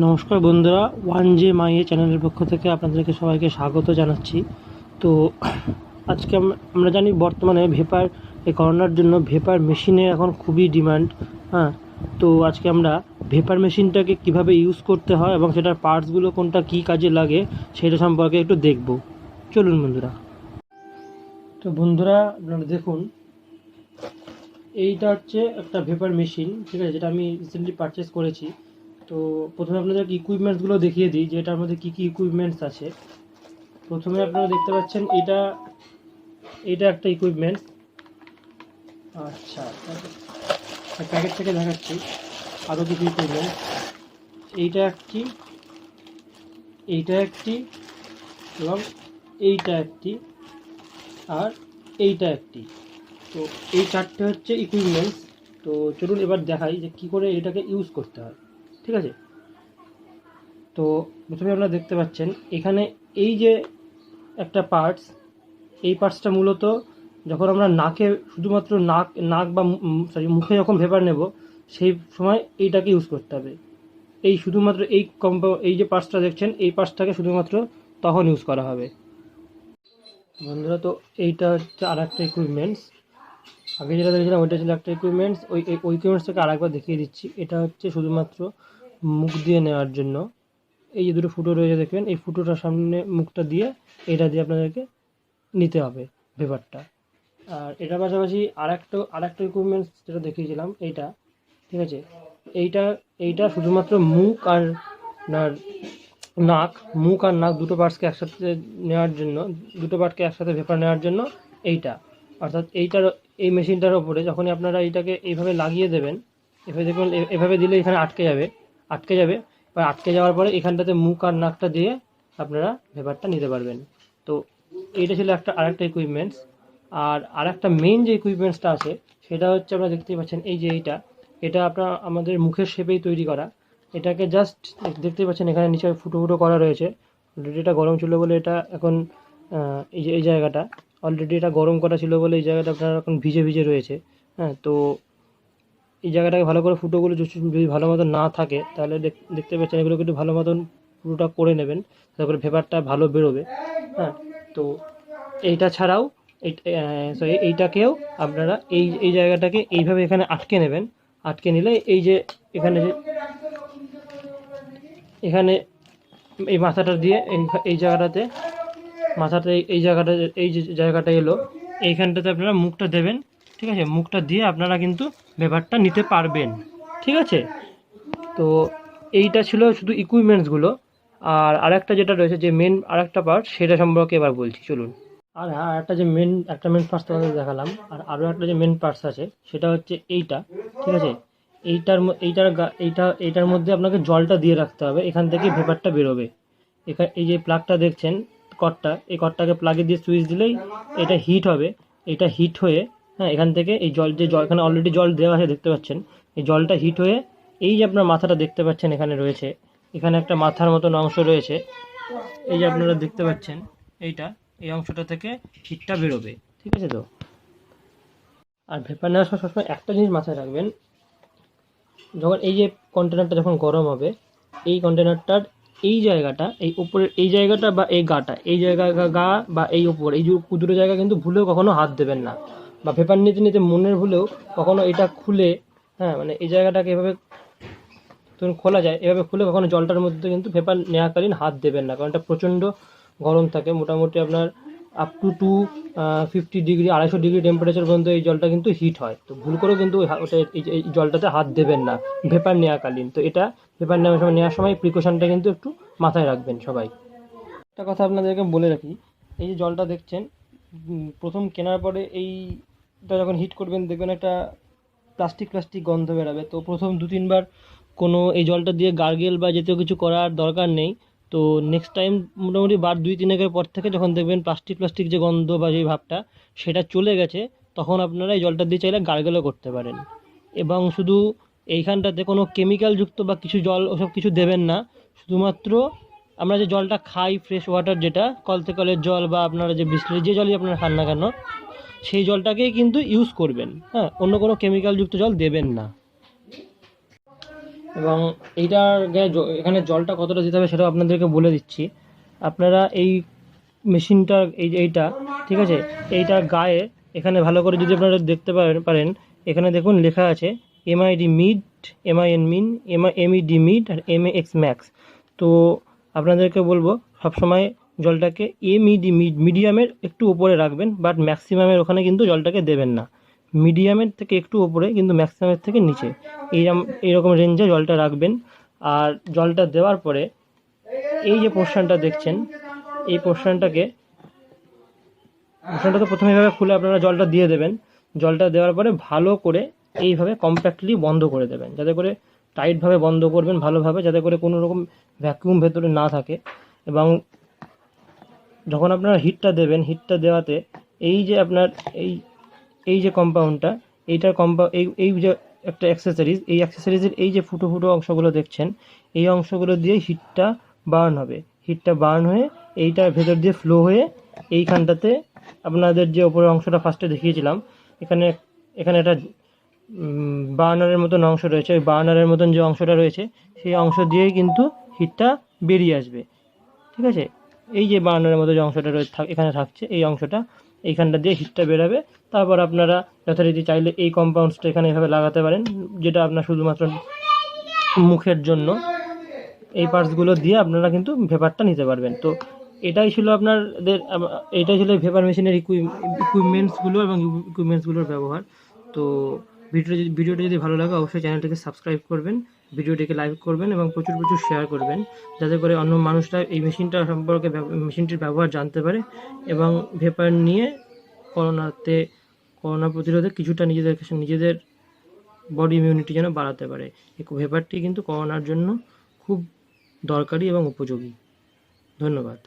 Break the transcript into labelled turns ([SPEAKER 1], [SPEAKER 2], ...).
[SPEAKER 1] নমস্কার বন্ধুরা, one J মাইয়ে চ্যানেলের পক্ষ থেকে আপনাদেরকে সবাইকে স্বাগত জানাচ্ছি। তো আজকে আমরা জানি বর্তমানে ভেপার এই করোনার জন্য ভেপার মেশিনের এখন খুবই ডিমান্ড। হ্যাঁ, তো আজকে আমরা ভেপার মেশিনটাকে কিভাবে ইউজ করতে হয় এবং সেটার পার্টসগুলো কোনটা কী কাজে লাগে সেটা সম্পর্কে একটু দেখব। চলুন বন্ধুরা। তো বন্ধুরা আপনারা দেখুন, এইটা হচ্ছে একটা ভেপার মেশিন, ঠিক আছে, যেটা আমি রিসেন্টলি পারচেস করেছি। তো প্রথমে আপনাদের ইকুইপমেন্টসগুলো দেখিয়ে দিই যে এটার মধ্যে কী কী ইকুইপমেন্টস আছে। প্রথমে আপনারা দেখতে পাচ্ছেন এটা একটা ইকুইপমেন্টস। আচ্ছা, প্যাকেট থেকে দেখাচ্ছি আরও কিছু ইকুইপমেন্টস। এইটা একটি এবং এইটা একটি আর এইটা একটি। তো এই চারটে হচ্ছে ইকুইপমেন্টস। তো চলুন এবার দেখাই যে কী করে এটাকে ইউজ করতে হয়, ঠিক আছে। তো প্রথমে আপনারা দেখতে পাচ্ছেন এখানে এই যে একটা পার্টস, এই পার্টসটা মূলত যখন আমরা নাকে শুধুমাত্র নাক বা মুখে যখন ভেপার নেব সেই সময় এইটাকে ইউজ করতে হবে। এই শুধুমাত্র এই যে পার্টসটা দেখছেন এই পার্টসটাকে শুধুমাত্র তখন ইউজ করা হবে বন্ধুরা। তো এইটা হচ্ছে আর একটা ইকুইপমেন্টস। আগে যেটা দেখছিলাম ওইটা ছিল একটা ইকুইপমেন্টস। ওই ইকুইপমেন্টসটাকে আরেকবার দেখিয়ে দিচ্ছি। এটা হচ্ছে শুধুমাত্র মুখ দিয়ে নেওয়ার জন্য। এই যে দুটো ফুটো রয়েছে দেখবেন, এই ফুটোটার সামনে মুখটা দিয়ে এটা দিয়ে আপনাদেরকে নিতে হবে ভেপারটা। আর এটার পাশাপাশি আরেকটা ইকুইপমেন্টস যেটা দেখিয়েছিলাম এইটা, ঠিক আছে। এইটা শুধুমাত্র মুখ আর নাক দুটো পার্টসকে একসাথে নেওয়ার জন্য, দুটো পার্টকে একসাথে ভেপার নেওয়ার জন্য এইটা। অর্থাৎ এই মেশিনটার ওপরে যখনই আপনারা এইটাকে এইভাবে লাগিয়ে দেবেন, এভাবে দেখবেন, এভাবে দিলে এখানে আটকে যাবে। এবার আটকে যাওয়ার পরে এখানটাতে মুখ আর নাকটা দিয়ে আপনারা ভেপারটা নিতে পারবেন। তো এইটা ছিল আরেকটা ইকুইপমেন্টস। আর আরেকটা মেইন যে ইকুইপমেন্টসটা আছে সেটা হচ্ছে আপনারা দেখতেই পাচ্ছেন, এই যে এটা আমাদের মুখের শেপেই তৈরি করা। এটাকে জাস্ট দেখতেই পাচ্ছেন এখানে নিচে ফুটো ফুটো করা রয়েছে। অলরেডি এটা গরম ছিল বলে এটা এখন এই জায়গাটা অলরেডি এটা গরম করা ছিল বলে এই জায়গাটা আপনার এখন ভিজে ভিজে রয়েছে। হ্যাঁ, তো এই জায়গাটাকে ভালো করে ফুটোগুলো যদি ভালো মতন না থাকে তাহলে দেখতে পাচ্ছেন এগুলোকে একটু ভালো মতন পুরোটা করে নেবেন, তারপরে ভেপারটা ভালো বেরোবে। হ্যাঁ, তো এইটা ছাড়াও এইটাকেও আপনারা এই জায়গাটাকে এইভাবে এখানে আটকে নেবেন। আটকে নিলে এই যে এখানে এই মাথাটা দিয়ে এই জায়গাটাতে এই যে জায়গাটা এলো এইখানটাতে আপনারা মুখটা দেবেন, ঠিক আছে। মুখটা দিয়ে আপনারা কিন্তু ভেপারটা নিতে পারবেন, ঠিক আছে। তো এইটা ছিল শুধু ইকুইপমেন্টসগুলো। আর আরেকটা যেটা রয়েছে যে মেন আরেকটা পার্ট সেটা সম্পর্কে এবার বলছি, চলুন। আর হ্যাঁ, একটা মেন পার্টস তোমাদের দেখালাম। আর আরও একটা যে মেন পার্টস আছে সেটা হচ্ছে এইটা, ঠিক আছে। এইটার মধ্যে আপনাকে জলটা দিয়ে রাখতে হবে, এখান থেকে ভেপারটা বেরোবে। এই যে প্লাগটা দেখছেন, এই কর্ডটাকে প্লাগে দিয়ে সুইচ দিলেই এটা হিট হবে। এটা হিট হয়ে, হ্যাঁ, এখান থেকে এই জল এখানে অলরেডি জল দেওয়া আছে দেখতে পাচ্ছেন, এই জলটা হিট হয়ে এই যে আপনার মাথাটা দেখতে পাচ্ছেন এখানে রয়েছে, এখানে একটা মাথার মতন অংশ রয়েছে, এই যে আপনারা দেখতে পাচ্ছেন এই অংশটা থেকে হিটটা বেরোবে, ঠিক আছে। তো আর ভেপার নেওয়ার সময় সবসময় একটা জিনিস মাথায় রাখবেন, যখন এই যে কন্টেনারটা যখন গরম হবে, এই কন্টেনারটার এই জায়গাটা, এই উপরের এই জায়গাটা বা এই গাটা, এই জায়গা গা বা এই উপর, এই যে দুটো জায়গা কিন্তু ভুলেও কখনো হাত দেবেন না। বা ভেপার নিতে নিতে মনের ভুলেও কখনো এটা খুলে, হ্যাঁ, মানে এই জায়গাটাকে এভাবে যখন খোলা যায় এভাবে খুলে কখনো জলটার মধ্যে কিন্তু ভেপার নেওয়াকালীন হাত দেবেন না, কারণ এটা প্রচণ্ড গরম থাকে। মোটামুটি আপনার up to 250 degree 250 degree temperature পর্যন্ত এই জলটা কিন্তু হিট হয়। তো ভুল করেও কিন্তু এই জলটাতে হাত দেবেন না ভেপার নেওয়াকালীন। তো এটা ভেপার নেওয়ার সময় প্রিকশনটা কিন্তু একটু মাথায় রাখবেন সবাই। একটা কথা আপনাদেরকে বলে রাখি, এই যে জলটা দেখছেন, প্রথম কেনার পরে এইটা যখন হিট করবেন দেখবেন একটা প্লাস্টিক গন্ধ বেরাবে। তো প্রথম 2-3 বার কোনো এই জলটা দিয়ে গার্গেল বা জাতীয় কিছু করার দরকার নেই। তো নেক্সট টাইম মোটামুটি বার 2-3 পর থেকে যখন দেখবেন প্লাস্টিক যে গন্ধ বা যে ভাবটা সেটা চলে গেছে, তখন আপনারা এই জলটা দিয়ে চাইলে গার্গেলও করতে পারেন। এবং শুধু এইখানটাতে কোনো কেমিক্যালযুক্ত বা কিছু জল ওসব কিছু দেবেন না। শুধুমাত্র আমরা যে জলটা খাই, ফ্রেশ ওয়াটার, যেটা কলের জল বা আপনারা যে বিসলেরি যে জলই আপনারা খান না কেন, সেই জলটাকেই কিন্তু ইউজ করবেন। হ্যাঁ, অন্য কোনো কেমিক্যালযুক্ত জল দেবেন না। এবং এইটার গায়ে এখানে জলটা কতটা দিতে হবে সেটাও আপনাদেরকে বলে দিচ্ছি। আপনারা এই মেশিনটার এইটা ঠিক আছে, এইটার গায়ে এখানে ভালো করে যদি আপনারা দেখতে পারেন, এখানে দেখুন লেখা আছে এমআইডি মিড, এমআইএন মিন, এমইডি মিড আর এমএএক্স ম্যাক্স। তো আপনাদেরকে বলবো সবসময় জলটাকে মিডিয়ামের একটু উপরে রাখবেন, বাট ম্যাক্সিমামের ওখানে কিন্তু জলটাকে দেবেন না। মিডিয়ামের থেকে একটু উপরে কিন্তু ম্যাক্সিমামের থেকে নিচে, এইরকম রেঞ্জে জলটা রাখবেন। আর জলটা দেওয়ার পরে এই যে পোর্শনটা দেখছেন, এই পোর্শনটাকে তো প্রথমে এইভাবে খুলে আপনারা জলটা দিয়ে দেবেন। জলটা দেওয়ার পরে ভালো করে এইভাবে কম্প্যাক্টলি বন্ধ করে দেবেন, যাতে করে টাইটভাবে বন্ধ করবেন ভালোভাবে, যাতে করে কোনো রকম ভ্যাকুয়াম ভেতরে না থাকে। এবং যখন আপনারা হিটটা দেবেন, হিটটা দেওয়াতে এই যে আপনার এই যে কম্পাউন্ডটা, এইটার এই যে একটা অ্যাক্সেসরিজ, এই অ্যাক্সেসরিজের এই যে ফুটো ফুটো অংশগুলো দেখছেন, এই অংশগুলো দিয়ে হিটটা বার্ন হবে। হিটটা বার্ন হয়ে এইটার ভেতর দিয়ে ফ্লো হয়ে এইখানটাতে আপনাদের যে ওপরের অংশটা ফার্স্টে দেখিয়েছিলাম, এখানে এখানে একটা বার্নারের মতন অংশ রয়েছে। ওই বার্নারের মতন যে অংশটা রয়েছে, সেই অংশ দিয়েই কিন্তু হিটটা বেরিয়ে আসবে। ঠিক আছে, এই যে বার্নারের মতো যে অংশটা এখানে থাকছে, এই অংশটা এইখানটা দিয়ে হিটটা বেরোবে। তারপর আপনারা যথারীতি চাইলে এই কম্পাউন্ডসটা এখানে এভাবে লাগাতে পারেন, যেটা আপনার শুধুমাত্র মুখের জন্য। এই পার্টসগুলো দিয়ে আপনারা কিন্তু ভেপারটা নিতে পারবেন। তো এটাই ছিল আপনাদের এটাই ছিল ভেপার মেশিনের ইকুইপমেন্টসগুলো এবং ইকুইপমেন্টসগুলোর ব্যবহার। তো ভিডিওটা যদি ভালো লাগে অবশ্যই চ্যানেলটিকে সাবস্ক্রাইব করবেন, ভিডিওটিকে লাইক করবেন এবং প্রচুর প্রচুর শেয়ার করবেন, যাতে করে অন্য মানুষরা এই মেশিনটা সম্পর্কে মেশিনটির ব্যবহার জানতে পারে এবং ভেপার নিয়ে করোনা প্রতিরোধে কিছুটা নিজেদের বডি ইমিউনিটি যেন বাড়াতে পারে। এই ভেপারটি কিন্তু করোনার জন্য খুব দরকারি এবং উপযোগী। ধন্যবাদ।